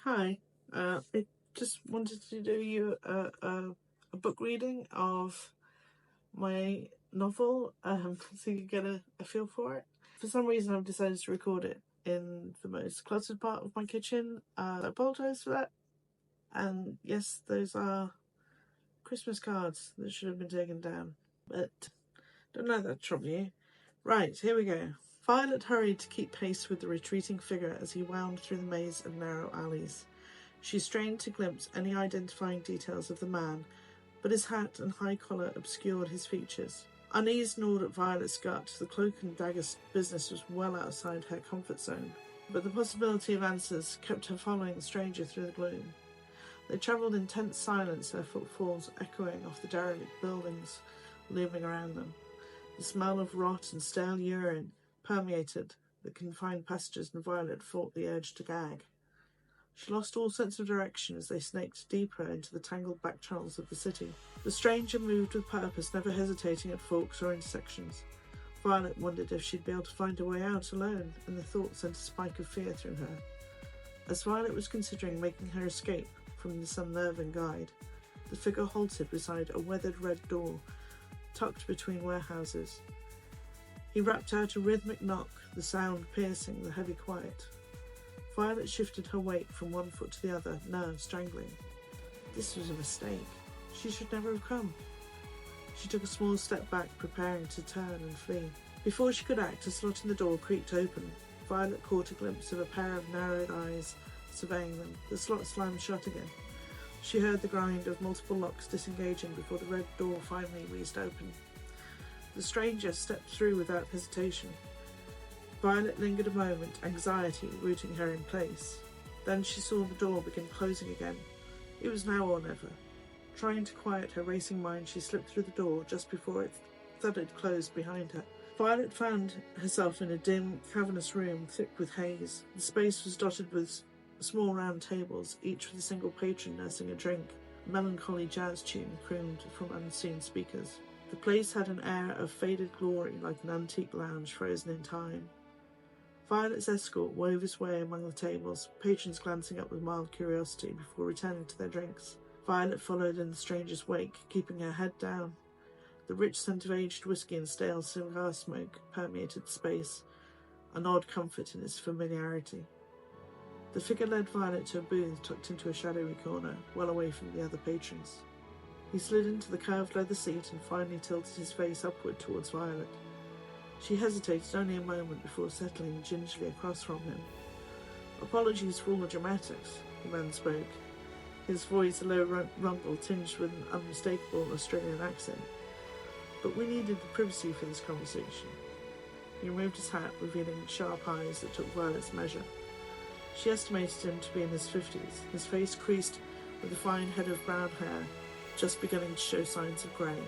Hi, I just wanted to do you a book reading of my novel, so you get a feel for it. For some reason, I've decided to record it in the most cluttered part of my kitchen. I apologise for that. And yes, those are Christmas cards that should have been taken down, but don't let that trouble you. Right, here we go. Violet hurried to keep pace with the retreating figure as he wound through the maze of narrow alleys. She strained to glimpse any identifying details of the man, but his hat and high collar obscured his features. Unease gnawed at Violet's gut. The cloak and dagger business was well outside her comfort zone, but the possibility of answers kept her following the stranger through the gloom. They travelled in tense silence, their footfalls echoing off the derelict buildings looming around them. The smell of rot and stale urine permeated the confined passages, and Violet fought the urge to gag. She lost all sense of direction as they snaked deeper into the tangled back channels of the city. The stranger moved with purpose, never hesitating at forks or intersections. Violet wondered if she'd be able to find a way out alone, and the thought sent a spike of fear through her. As Violet was considering making her escape from this unnerving guide, the figure halted beside a weathered red door tucked between warehouses. He rapped out a rhythmic knock, the sound piercing the heavy quiet. Violet shifted her weight from one foot to the other, nerves strangling. This was a mistake. She should never have come. She took a small step back, preparing to turn and flee. Before she could act, a slot in the door creaked open. Violet caught a glimpse of a pair of narrowed eyes surveying them. The slot slammed shut again. She heard the grind of multiple locks disengaging before the red door finally wheezed open. The stranger stepped through without hesitation. Violet lingered a moment, anxiety rooting her in place. Then she saw the door begin closing again. It was now or never. Trying to quiet her racing mind, she slipped through the door just before it thudded closed behind her. Violet found herself in a dim, cavernous room thick with haze. The space was dotted with small round tables, each with a single patron nursing a drink. A melancholy jazz tune crooned from unseen speakers. The place had an air of faded glory, like an antique lounge frozen in time. Violet's escort wove his way among the tables, patrons glancing up with mild curiosity before returning to their drinks. Violet followed in the stranger's wake, keeping her head down. The rich scent of aged whiskey and stale cigar smoke permeated the space, an odd comfort in its familiarity. The figure led Violet to a booth tucked into a shadowy corner, well away from the other patrons. He slid into the curved leather seat and finally tilted his face upward towards Violet. She hesitated only a moment before settling gingerly across from him. "Apologies for all the dramatics," the man spoke, his voice a low rumble tinged with an unmistakable Australian accent. "But we needed the privacy for this conversation." He removed his hat, revealing sharp eyes that took Violet's measure. She estimated him to be in his 50s, his face creased with a fine head of brown hair, just beginning to show signs of grey.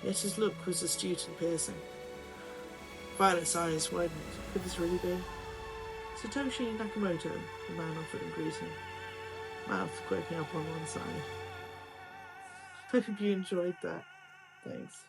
Yet his look was astute and piercing. Violet's eyes widened. Could this really be? "Satoshi Nakamoto," the man offered in greeting, mouth quirking up on one side. I hope you enjoyed that. Thanks.